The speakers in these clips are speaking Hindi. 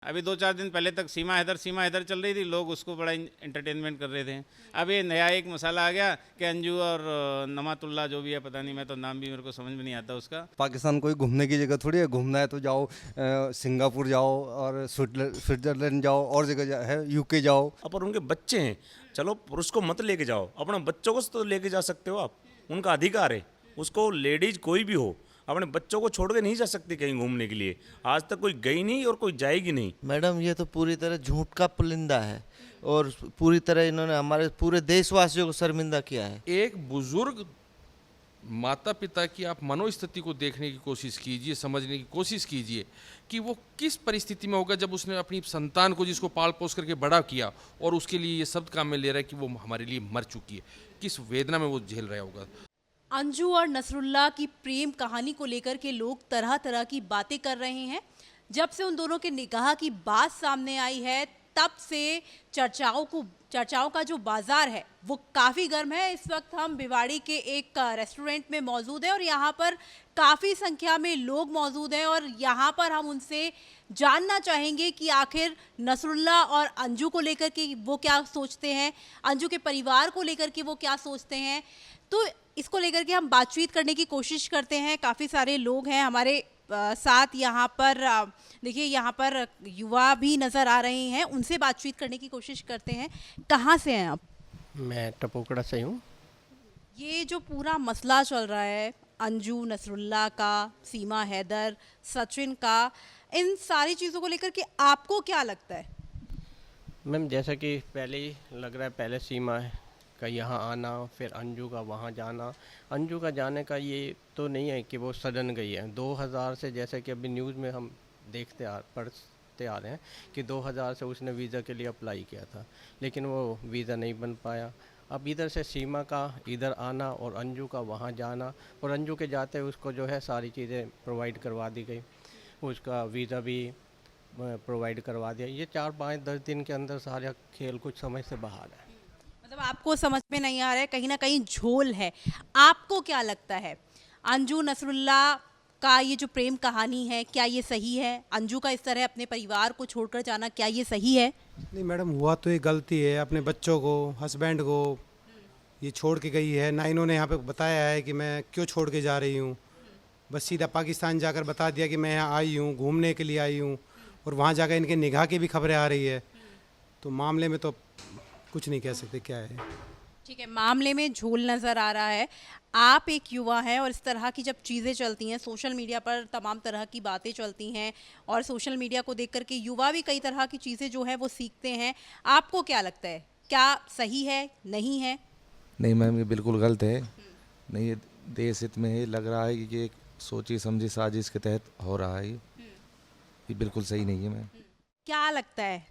अभी 2-4 दिन पहले तक सीमा हैदर चल रही थी, लोग उसको बड़ा एंटरटेनमेंट कर रहे थे। अब ये नया एक मसाला आ गया कि अंजू और नमातुल्ला जो भी है, पता नहीं, मैं तो नाम भी मेरे को समझ में नहीं आता उसका। पाकिस्तान कोई घूमने की जगह थोड़ी है, घूमना है तो जाओ सिंगापुर जाओ और स्विट्जरलैंड जाओ और जगह है, यूके जाओ। पर उनके बच्चे हैं, चलो पुरुष को मत लेके जाओ, अपने बच्चों को तो लेके जा सकते हो आप, उनका अधिकार है। उसको लेडीज कोई भी हो अपने बच्चों को छोड़ के नहीं जा सकती कहीं घूमने के लिए। आज तक कोई गई नहीं और कोई जाएगी नहीं। मैडम ये तो पूरी तरह झूठ का पुलिंदा है और पूरी तरह इन्होंने हमारे पूरे देशवासियों को शर्मिंदा किया है। एक बुजुर्ग माता पिता की आप मनोस्थिति को देखने की कोशिश कीजिए, समझने की कोशिश कीजिए कि वो किस परिस्थिति में होगा जब उसने अपनी संतान को, जिसको पाल पोस करके बड़ा किया, और उसके लिए ये शब्द काम में ले रहा है कि वो हमारे लिए मर चुकी है, किस वेदना में वो झेल रहा होगा। अंजू और नसरुल्लाह की प्रेम कहानी को लेकर के लोग तरह तरह की बातें कर रहे हैं। जब से उन दोनों के निकाह की बात सामने आई है, तब से चर्चाओं का जो बाजार है वो काफ़ी गर्म है। इस वक्त हम भिवाड़ी के एक रेस्टोरेंट में मौजूद हैं और यहाँ पर काफ़ी संख्या में लोग मौजूद हैं और यहाँ पर हम उनसे जानना चाहेंगे कि आखिर नसरुल्लाह और अंजू को लेकर के वो क्या सोचते हैं, अंजू के परिवार को लेकर के वो क्या सोचते हैं। तो इसको लेकर के हम बातचीत करने की कोशिश करते हैं। काफ़ी सारे लोग हैं हमारे साथ यहाँ पर। देखिए यहाँ पर युवा भी नज़र आ रहे हैं, उनसे बातचीत करने की कोशिश करते हैं। कहाँ से हैं आप? मैं टपोकड़ा से हूँ। ये जो पूरा मसला चल रहा है अंजू नसरुल्लाह का, सीमा हैदर, सचिन का, इन सारी चीज़ों को लेकर के आपको क्या लगता है? मैम जैसा कि पहले ही लग रहा है, पहले सीमा का यहाँ आना, फिर अंजू का वहाँ जाना। अंजू का जाने का ये तो नहीं है कि वो सडन गई है। 2000 से, जैसे कि अभी न्यूज़ में हम पढ़ते आ रहे हैं कि 2000 से उसने वीज़ा के लिए अप्लाई किया था, लेकिन वो वीज़ा नहीं बन पाया। अब इधर से सीमा का इधर आना और अंजू का वहाँ जाना, और अंजू के जाते उसको जो है सारी चीज़ें प्रोवाइड करवा दी गई, उसका वीज़ा भी प्रोवाइड करवा दिया। ये 4-5-10 दिन के अंदर सारा खेल कुछ समझ से बाहर है। मतलब आपको समझ में नहीं आ रहा है, कहीं ना कहीं झोल है। आपको क्या लगता है अंजू नसरुल्लाह का ये जो प्रेम कहानी है, क्या ये सही है? अंजू का इस तरह अपने परिवार को छोड़कर जाना, क्या ये सही है? नहीं मैडम, हुआ तो ये गलती है। अपने बच्चों को, हस्बैंड को ये छोड़ के गई है ना। इन्होंने यहाँ पे बताया है कि मैं क्यों छोड़ के जा रही हूँ। बस सीधा पाकिस्तान जाकर बता दिया कि मैं यहाँ आई हूँ, घूमने के लिए आई हूँ, और वहाँ जाकर इनके निगाह की भी खबरें आ रही है। तो मामले में तो कुछ नहीं कह सकते क्या है। ठीक है, मामले में झोल नज़र आ रहा है। आप एक युवा हैं और इस तरह की जब चीज़ें चलती हैं, सोशल मीडिया पर तमाम तरह की बातें चलती हैं और सोशल मीडिया को देख करके युवा भी कई तरह की चीज़ें जो है वो सीखते हैं। आपको क्या लगता है, क्या सही है, नहीं है? नहीं मैम, ये बिल्कुल गलत है। नहीं, ये देश हित में है। लग रहा है कि ये एक सोची समझी साजिश के तहत हो रहा है। ये बिल्कुल सही नहीं है मैम। क्या लगता है,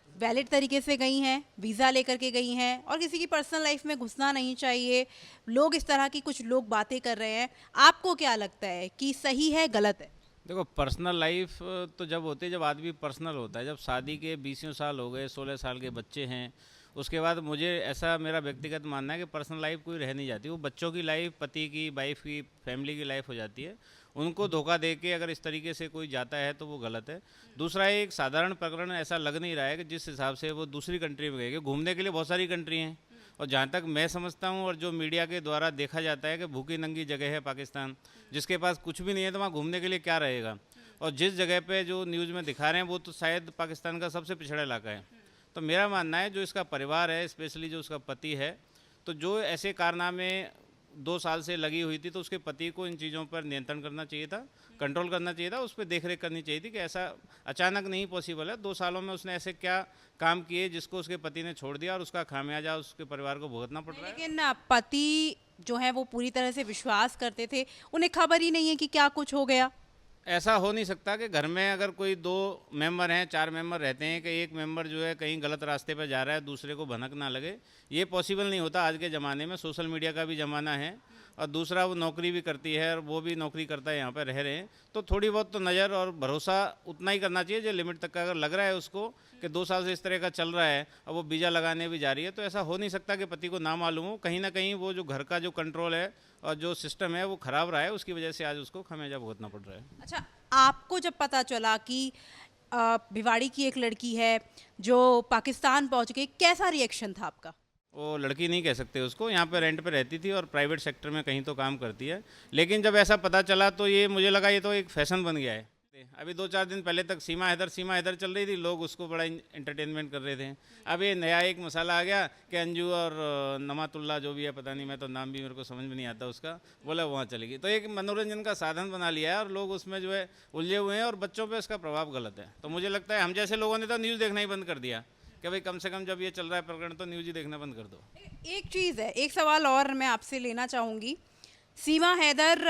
वैलिड तरीके से गई हैं, वीज़ा लेकर के गई हैं और किसी की पर्सनल लाइफ में घुसना नहीं चाहिए, लोग इस तरह की कुछ लोग बातें कर रहे हैं, आपको क्या लगता है कि सही है, गलत है? देखो, पर्सनल लाइफ तो जब होती है, जब आदमी पर्सनल होता है। जब शादी के 20 साल हो गए, 16 साल के बच्चे हैं, उसके बाद मुझे ऐसा मेरा व्यक्तिगत मानना है कि पर्सनल लाइफ कोई रह नहीं जाती। वो बच्चों की लाइफ, पति की, वाइफ की, फैमिली की लाइफ हो जाती है। उनको धोखा दे के अगर इस तरीके से कोई जाता है तो वो गलत है। दूसरा, एक साधारण प्रकरण ऐसा लग नहीं रहा है कि जिस हिसाब से वो दूसरी कंट्री में गए। घूमने के लिए बहुत सारी कंट्री हैं, और जहाँ तक मैं समझता हूँ और जो मीडिया के द्वारा देखा जाता है कि भूखी नंगी जगह है पाकिस्तान, जिसके पास कुछ भी नहीं है तो वहाँ घूमने के लिए क्या रहेगा। और जिस जगह पे जो न्यूज़ में दिखा रहे हैं वो तो शायद पाकिस्तान का सबसे पिछड़ा इलाका है। तो मेरा मानना है जो इसका परिवार है, स्पेशली जो उसका पति है, तो जो ऐसे कारनामे 2 साल से लगी हुई थी, तो उसके पति को इन चीज़ों पर नियंत्रण करना चाहिए था, कंट्रोल करना चाहिए था, उस पर देख रेख करनी चाहिए थी कि ऐसा अचानक नहीं पॉसिबल है। 2 सालों में उसने ऐसे क्या काम किए जिसको उसके पति ने छोड़ दिया और उसका खामियाजा उसके परिवार को भुगतना पड़ रहा है। लेकिन पति जो है वो पूरी तरह से विश्वास करते थे, उन्हें खबर ही नहीं है कि क्या कुछ हो गया। ऐसा हो नहीं सकता कि घर में अगर कोई 2 मेंबर हैं, 4 मेंबर रहते हैं, कि एक मेंबर जो है कहीं गलत रास्ते पर जा रहा है, दूसरे को भनक ना लगे। ये पॉसिबल नहीं होता आज के ज़माने में। सोशल मीडिया का भी ज़माना है, और दूसरा वो नौकरी भी करती है और वो भी नौकरी करता है, यहाँ पर रह रहे हैं। तो थोड़ी बहुत तो नज़र और भरोसा उतना ही करना चाहिए जो लिमिट तक का। अगर लग रहा है उसको कि 2 साल से इस तरह का चल रहा है और वो वीज़ा लगाने भी जा रही है, तो ऐसा हो नहीं सकता कि पति को ना मालूम हो। कहीं ना कहीं वो जो घर का जो कंट्रोल है और जो सिस्टम है वो ख़राब रहा है, उसकी वजह से आज उसको खामियाजा भुगतना पड़ रहा है। अच्छा, आपको जब पता चला कि भिवाड़ी की एक लड़की है जो पाकिस्तान पहुंच गई, कैसा रिएक्शन था आपका? वो लड़की नहीं कह सकते उसको, यहाँ पे रेंट पे रहती थी और प्राइवेट सेक्टर में कहीं तो काम करती है। लेकिन जब ऐसा पता चला तो ये मुझे लगा ये तो एक फैशन बन गया है। अभी 2-4 दिन पहले तक सीमा हैदर चल रही थी, लोग उसको बड़ा एंटरटेनमेंट कर रहे थे। अब ये नया एक मसाला आ गया कि अंजू और नमातुल्ला जो भी है, पता नहीं, मैं तो नाम भी मेरे को समझ में नहीं आता उसका, बोला वहाँ चलेगी। तो एक मनोरंजन का साधन बना लिया है और लोग उसमें जो है उलझे हुए हैं और बच्चों पे इसका प्रभाव गलत है। तो मुझे लगता है हम जैसे लोगों ने तो न्यूज़ देखना ही बंद कर दिया कि भाई कम से कम जब ये चल रहा है प्रकरण तो न्यूज़ ही देखना बंद कर दो। एक चीज़ है, एक सवाल और मैं आपसे लेना चाहूँगी। सीमा हैदर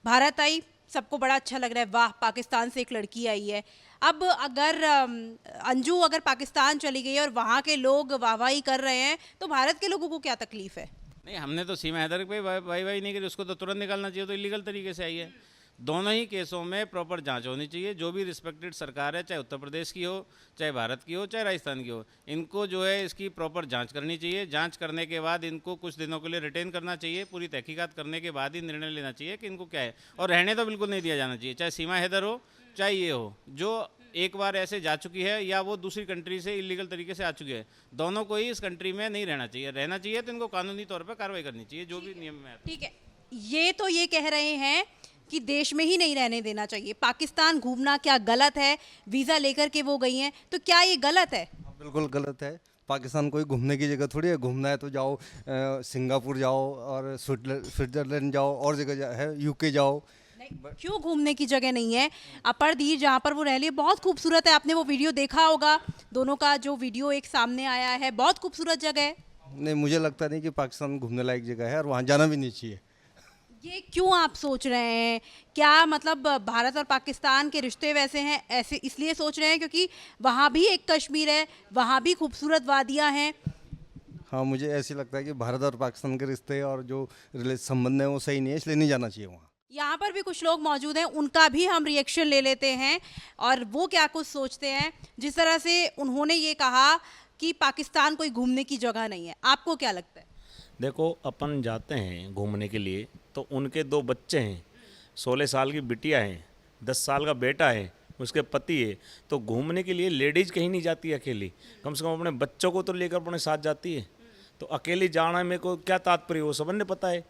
भारत आई, सबको बड़ा अच्छा लग रहा है, वाह पाकिस्तान से एक लड़की आई है। अब अगर अंजू अगर पाकिस्तान चली गई और वहाँ के लोग वाहवाही कर रहे हैं तो भारत के लोगों को क्या तकलीफ है? नहीं, हमने तो सीमा हैदर पे वाई नहीं करी, उसको तो तुरंत निकालना चाहिए, तो इलीगल तरीके से आई है। दोनों ही केसों में प्रॉपर जांच होनी चाहिए। जो भी रिस्पेक्टेड सरकार है, चाहे उत्तर प्रदेश की हो, चाहे भारत की हो, चाहे राजस्थान की हो, इनको जो है इसकी प्रॉपर जांच करनी चाहिए। जांच करने के बाद इनको कुछ दिनों के लिए रिटेन करना चाहिए, पूरी तहकीकात करने के बाद ही निर्णय लेना चाहिए कि इनको क्या है। और रहने तो बिल्कुल नहीं दिया जाना चाहिए, चाहे सीमा हैदर हो चाहे ये हो, जो एक बार ऐसे जा चुकी है या वो दूसरी कंट्री से इलीगल तरीके से आ चुकी है, दोनों को ही इस कंट्री में नहीं रहना चाहिए। रहना चाहिए तो इनको कानूनी तौर पर कार्रवाई करनी चाहिए, जो भी नियम में। ठीक है, ये तो ये कह रहे हैं कि देश में ही नहीं रहने देना चाहिए, पाकिस्तान घूमना क्या गलत है? वीज़ा लेकर के वो गई हैं, तो क्या ये गलत है? बिल्कुल गलत है। पाकिस्तान कोई घूमने की जगह थोड़ी है। घूमना है तो जाओ सिंगापुर जाओ और स्विट्जरलैंड जाओ, और जगह है यूके जाओ। क्यों घूमने की जगह नहीं है? अपर दीर जहाँ पर वो रह रही है बहुत खूबसूरत है, आपने वो वीडियो देखा होगा, दोनों का जो वीडियो एक सामने आया है, बहुत खूबसूरत जगह है। नहीं, मुझे लगता नहीं कि पाकिस्तान घूमने लायक जगह है और वहाँ जाना भी नहीं चाहिए। ये क्यों आप सोच रहे हैं? क्या मतलब भारत और पाकिस्तान के रिश्ते वैसे हैं, ऐसे इसलिए सोच रहे हैं क्योंकि वहाँ भी एक कश्मीर है, वहाँ भी खूबसूरत वादियाँ हैं? हाँ, मुझे ऐसे लगता है कि भारत और पाकिस्तान के रिश्ते और जो संबंध है वो सही नहीं है, इसलिए नहीं जाना चाहिए वहाँ। यहाँ पर भी कुछ लोग मौजूद हैं, उनका भी हम रिएक्शन ले लेते हैं और वो क्या कुछ सोचते हैं। जिस तरह से उन्होंने ये कहा कि पाकिस्तान कोई घूमने की जगह नहीं है, आपको क्या लगता है? देखो, अपन जाते हैं घूमने के लिए तो उनके 2 बच्चे हैं, 16 साल की बिटिया है, 10 साल का बेटा है, उसके पति है। तो घूमने के लिए लेडीज़ कहीं नहीं जाती अकेली, कम से कम अपने बच्चों को तो लेकर अपने साथ जाती है। तो अकेली जाना मेरे को क्या तात्पर्य, वो सबने पता है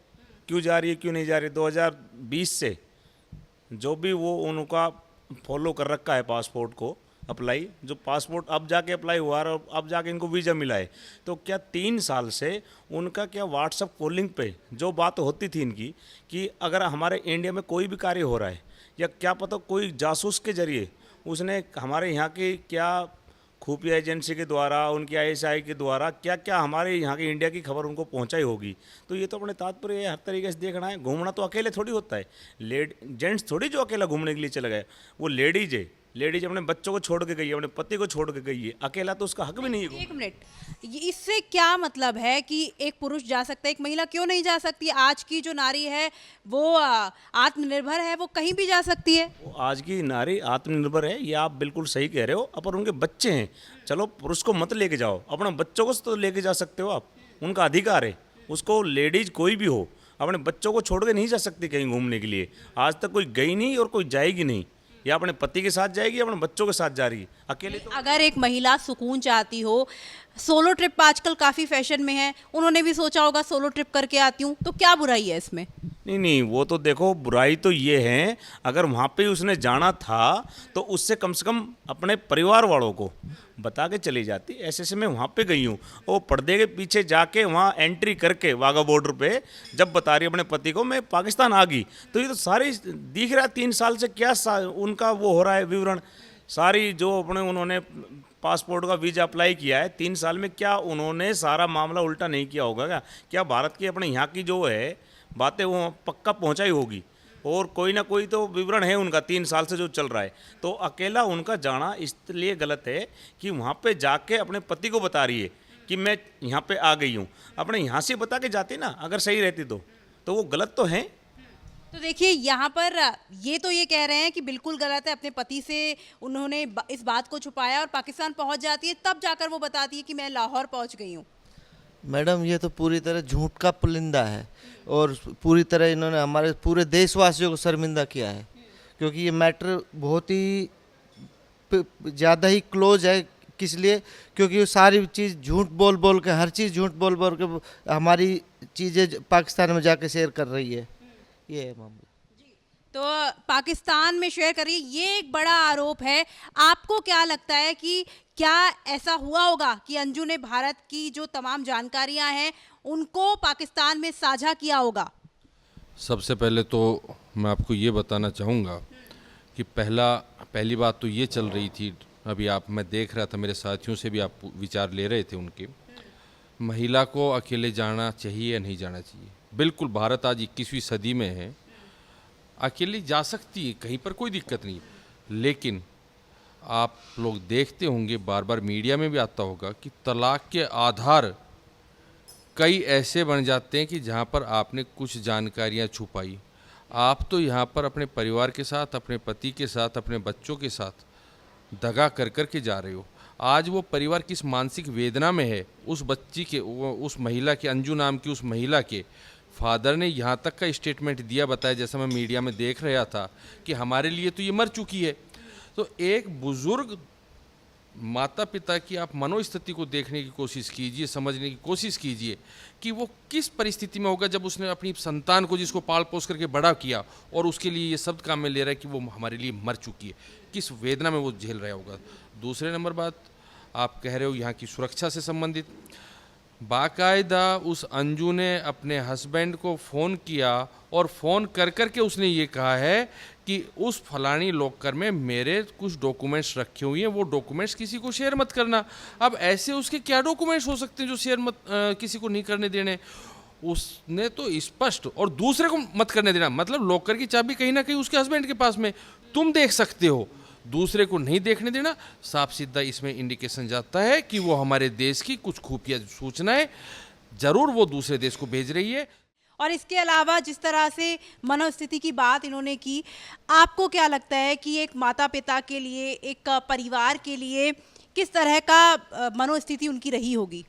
क्यों जा रही है क्यों नहीं जा रही। 2020 से जो भी वो उनका फॉलो कर रखा है पासपोर्ट को अप्लाई, जो पासपोर्ट अब जाके अप्लाई हुआ और अब जाके इनको वीज़ा मिला है, तो क्या 3 साल से उनका क्या व्हाट्सअप कॉलिंग पे जो बात होती थी इनकी कि अगर हमारे इंडिया में कोई भी कार्य हो रहा है या क्या पता कोई जासूस के जरिए उसने हमारे यहाँ की क्या खुफिया एजेंसी के द्वारा, उनकी ISI के द्वारा क्या क्या हमारे यहाँ की इंडिया की खबर उनको पहुँचाई होगी। तो ये तो अपने तात्पर्य हर तरीके से देखना है। घूमना तो अकेले थोड़ी होता है, जेंट्स थोड़ी जो अकेला घूमने के लिए चला गया, वो लेडीज है। लेडीज अपने बच्चों को छोड़ के गई है, अपने पति को छोड़ के गई है, अकेला तो उसका हक भी नहीं है। एक मिनट, इससे क्या मतलब है कि एक पुरुष जा सकता है, एक महिला क्यों नहीं जा सकती? आज की जो नारी है वो आत्मनिर्भर है, वो कहीं भी जा सकती है। वो आज की नारी आत्मनिर्भर है, ये आप बिल्कुल सही कह रहे हो। पर उनके बच्चे हैं, चलो पुरुष को मत लेके जाओ, अपने बच्चों को तो लेके जा सकते हो आप, उनका अधिकार है। उसको लेडीज कोई भी हो अपने बच्चों को छोड़ के नहीं जा सकती कहीं घूमने के लिए। आज तक कोई गई नहीं और कोई जाएगी नहीं, या अपने पति के साथ जाएगी या अपने बच्चों के साथ जा रही है, अकेले तो। अगर एक महिला सुकून चाहती हो, सोलो ट्रिप आजकल काफ़ी फैशन में है, उन्होंने भी सोचा होगा सोलो ट्रिप करके आती हूँ, तो क्या बुराई है इसमें? नहीं, वो तो देखो, बुराई तो ये है, अगर वहाँ पे उसने जाना था तो उससे कम से कम अपने परिवार वालों को बता के चली जाती। ऐसे मैं वहाँ पे गई हूँ, वो पर्दे के पीछे जाके वहाँ एंट्री करके वाघा बॉर्डर पे जब बता रही अपने पति को मैं पाकिस्तान आ गई, तो ये तो सारी दिख रहा है 3 साल से क्या उनका वो हो रहा है विवरण, सारी जो अपने उन्होंने पासपोर्ट का वीज़ा अप्लाई किया है 3 साल में, क्या उन्होंने सारा मामला उल्टा नहीं किया होगा? क्या भारत की अपने यहाँ की जो है बातें वो पक्का पहुँचाई होगी? और कोई ना कोई तो विवरण है उनका 3 साल से जो चल रहा है। तो अकेला उनका जाना इसलिए गलत है कि वहाँ पे जाके अपने पति को बता रही है कि मैं यहाँ पे आ गई हूँ। अपने यहाँ से बता के जाती ना, अगर सही रहती तो वो गलत तो है। तो देखिए यहाँ पर ये तो ये कह रहे हैं कि बिल्कुल गलत है, अपने पति से उन्होंने इस बात को छुपाया और पाकिस्तान पहुँच जाती है, तब जाकर वो बताती है कि मैं लाहौर पहुँच गई हूँ। मैडम, ये तो पूरी तरह झूठ का पुलिंदा है और पूरी तरह इन्होंने हमारे पूरे देशवासियों को शर्मिंदा किया है, क्योंकि ये मैटर बहुत ही ज़्यादा ही क्लोज है। किस लिए? क्योंकि वो सारी चीज़ झूठ बोल बोल के, हर चीज़ झूठ बोल बोल के हमारी चीज़ें पाकिस्तान में जाके शेयर कर रही है। ये है मामला। तो पाकिस्तान में शेयर करिए, ये एक बड़ा आरोप है। आपको क्या लगता है कि क्या ऐसा हुआ होगा कि अंजू ने भारत की जो तमाम जानकारियां हैं उनको पाकिस्तान में साझा किया होगा? सबसे पहले तो मैं आपको ये बताना चाहूँगा कि पहली बात तो ये चल रही थी, अभी मैं देख रहा था, मेरे साथियों से भी आप विचार ले रहे थे उनके, महिला को अकेले जाना चाहिए या नहीं जाना चाहिए। बिल्कुल, भारत आज 21वीं सदी में है, अकेली जा सकती है, कहीं पर कोई दिक्कत नहीं। लेकिन आप लोग देखते होंगे, बार बार मीडिया में भी आता होगा कि तलाक के आधार कई ऐसे बन जाते हैं कि जहाँ पर आपने कुछ जानकारियाँ छुपाई। आप तो यहाँ पर अपने परिवार के साथ, अपने पति के साथ, अपने बच्चों के साथ दगा कर कर के जा रहे हो। आज वो परिवार किस मानसिक वेदना में है, उस बच्ची के, उस महिला के, अंजू नाम की उस महिला के फादर ने यहाँ तक का स्टेटमेंट दिया, बताया, जैसा मैं मीडिया में देख रहा था कि हमारे लिए तो ये मर चुकी है। तो एक बुजुर्ग माता पिता की आप मनोस्थिति को देखने की कोशिश कीजिए, समझने की कोशिश कीजिए कि वो किस परिस्थिति में होगा जब उसने अपनी संतान को, जिसको पाल पोस करके बड़ा किया, और उसके लिए ये शब्द काम में ले रहा है कि वो हमारे लिए मर चुकी है, किस वेदना में वो झेल रहा होगा। दूसरे नंबर बात, आप कह रहे हो यहाँ की सुरक्षा से संबंधित, बाकायदा उस अंजू ने अपने हस्बैंड को फ़ोन किया और फ़ोन कर कर के उसने ये कहा है कि उस फलानी लॉकर में मेरे कुछ डॉक्यूमेंट्स रखे हुए हैं, वो डॉक्यूमेंट्स किसी को शेयर मत करना। अब ऐसे उसके क्या डॉक्यूमेंट्स हो सकते हैं जो शेयर किसी को नहीं करने देने? उसने तो स्पष्ट, और दूसरे को मत करने देना, मतलब लॉकर की चाबी कहीं ना कहीं उसके हस्बैंड के पास में, तुम देख सकते हो, दूसरे को नहीं देखने देना। साफ सीधा इसमें इंडिकेशन जाता है कि वो हमारे देश की कुछ खुफिया सूचनाएं जरूर वो दूसरे देश को भेज रही है। और इसके अलावा जिस तरह से मनोस्थिति की बात इन्होंने की, आपको क्या लगता है कि एक माता पिता के लिए, एक परिवार के लिए किस तरह का मनोस्थिति उनकी रही होगी?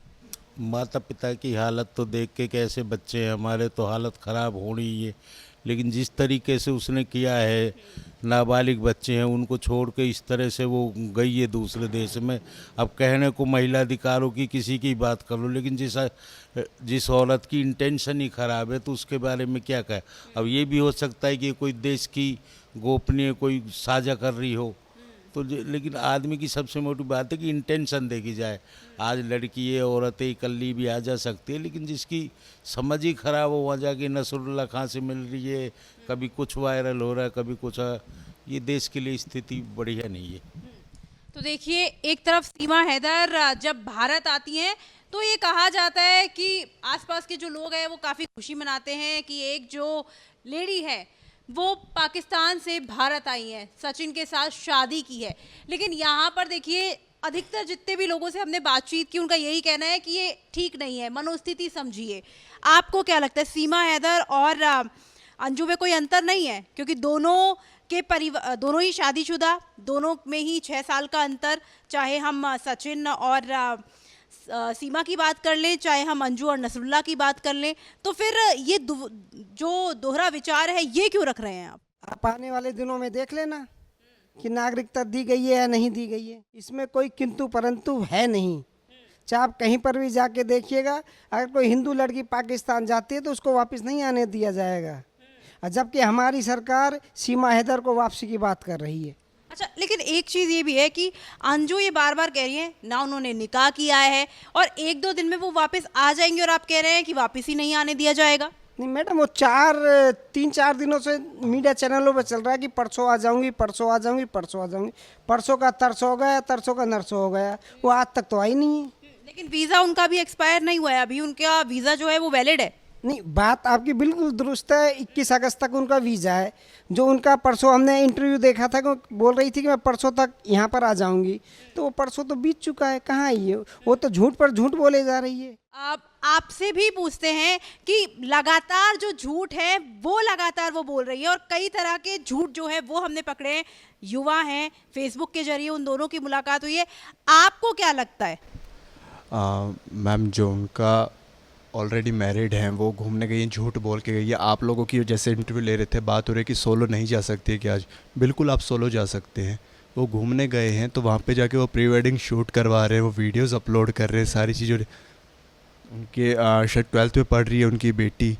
माता पिता की हालत तो देख के कैसे बच्चे हैं हमारे, तो हालत ख़राब होनी ही है। लेकिन जिस तरीके से उसने किया है, नाबालिग बच्चे हैं उनको छोड़ के इस तरह से वो गई है दूसरे देश में। अब कहने को महिला अधिकारों की किसी की बात कर लो, लेकिन जिस औरत की इंटेंशन ही ख़राब है तो उसके बारे में क्या कहे। अब ये भी हो सकता है कि कोई देश की गोपनीय कोई साझा कर रही हो, तो लेकिन आदमी की सबसे मोटी बात है कि इंटेंशन देखी जाए। आज लड़की है, औरतें इकल्ली भी आ जा सकती है, लेकिन जिसकी समझ ही ख़राब हो, वहाँ जाके नसरुल्लाह खां से मिल रही है, कभी कुछ वायरल हो रहा है, कभी कुछ, ये देश के लिए स्थिति बढ़िया नहीं है। तो देखिए, एक तरफ सीमा हैदर जब भारत आती हैं तो ये कहा जाता है कि आसपास के जो लोग हैं वो काफ़ी खुशी मनाते हैं कि एक जो लेडी है वो पाकिस्तान से भारत आई हैं, सचिन के साथ शादी की है। लेकिन यहाँ पर देखिए, अधिकतर जितने भी लोगों से हमने बातचीत की उनका यही कहना है कि ये ठीक नहीं है, मनोस्थिति समझिए। आपको क्या लगता है, सीमा हैदर और अंजू में कोई अंतर नहीं है? क्योंकि दोनों के परिवार, दोनों ही शादीशुदा, दोनों में ही 6 साल का अंतर, चाहे हम सचिन और सीमा की बात कर लें, चाहे हम अंजू और नसरुल्लाह की बात कर लें, तो फिर ये जो दोहरा विचार है ये क्यों रख रहे हैं आप? आने वाले दिनों में देख लेना कि नागरिकता दी गई है या नहीं दी गई है, इसमें कोई किंतु परंतु है नहीं। चाहे आप कहीं पर भी जाके देखिएगा, अगर कोई हिंदू लड़की पाकिस्तान जाती है तो उसको वापस नहीं आने दिया जाएगा, जबकि हमारी सरकार सीमा हैदर को वापसी की बात कर रही है। अच्छा, लेकिन एक चीज़ ये भी है कि अंजू ये बार बार कह रही है ना, उन्होंने निकाह किया है और 1-2 दिन में वो वापस आ जाएंगे, और आप कह रहे हैं कि वापस ही नहीं आने दिया जाएगा। नहीं मैडम, वो 3-4 दिनों से मीडिया चैनलों पर चल रहा है कि परसों आ जाऊंगी, परसों आ जाऊंगी, परसों आ जाऊंगी। परसों का तरसो हो गया, तरसों का नरसों हो गया, वो आज तक तो आई नहीं है। लेकिन वीज़ा उनका भी एक्सपायर नहीं हुआ है, अभी उनका वीज़ा जो है वो वैलिड है। नहीं, बात आपकी बिल्कुल दुरुस्त है। 21 अगस्त तक उनका वीज़ा है। जो उनका परसों हमने इंटरव्यू देखा था कि बोल रही थी कि मैं परसों तक यहाँ पर आ जाऊंगी, तो वो परसों तो बीत चुका है, कहाँ आई है? वो तो झूठ पर झूठ बोले जा रही है। अब आपसे भी पूछते हैं कि लगातार जो झूठ है वो लगातार वो बोल रही है, और कई तरह के झूठ जो है वो हमने पकड़े हैं। युवा हैं, फेसबुक के जरिए उन दोनों की मुलाकात हुई है। आपको क्या लगता है? मैम, जो उनका ऑलरेडी मैरिड हैं, वो घूमने गई हैं, झूठ बोल के गई है। आप लोगों की जैसे इंटरव्यू ले रहे थे, बात हो रही है कि सोलो नहीं जा सकती है कि आज, बिल्कुल आप सोलो जा सकते हैं। वो घूमने गए हैं तो वहाँ पे जाके वो प्री वेडिंग शूट करवा रहे हैं, वो वीडियोस अपलोड कर रहे हैं, सारी चीज़ें। उनके शायद 12th में पढ़ रही है उनकी बेटी,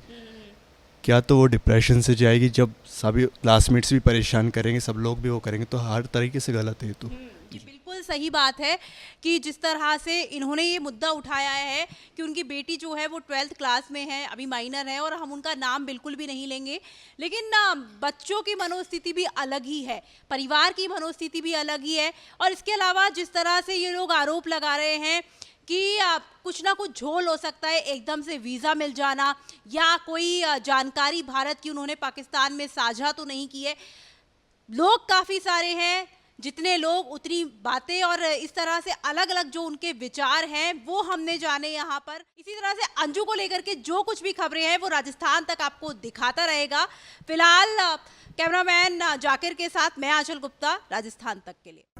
क्या तो वो डिप्रेशन से जाएगी जब सभी क्लासमेट्स भी परेशान करेंगे, सब लोग भी वो करेंगे, तो हर तरीके से गलत है। तो जी बिल्कुल सही बात है कि जिस तरह से इन्होंने ये मुद्दा उठाया है कि उनकी बेटी जो है वो 12th क्लास में है, अभी माइनर है, और हम उनका नाम बिल्कुल भी नहीं लेंगे, लेकिन बच्चों की मनोस्थिति भी अलग ही है, परिवार की मनोस्थिति भी अलग ही है। और इसके अलावा जिस तरह से ये लोग आरोप लगा रहे हैं कि कुछ ना कुछ झोल हो सकता है, एकदम से वीज़ा मिल जाना या कोई जानकारी भारत की उन्होंने पाकिस्तान में साझा तो नहीं की है। लोग काफ़ी सारे हैं, जितने लोग उतनी बातें, और इस तरह से अलग अलग जो उनके विचार हैं वो हमने जाने यहाँ पर। इसी तरह से अंजू को लेकर के जो कुछ भी खबरें हैं वो राजस्थान तक आपको दिखाता रहेगा। फिलहाल कैमरामैन जाकिर के साथ मैं आंचल गुप्ता, राजस्थान तक के लिए।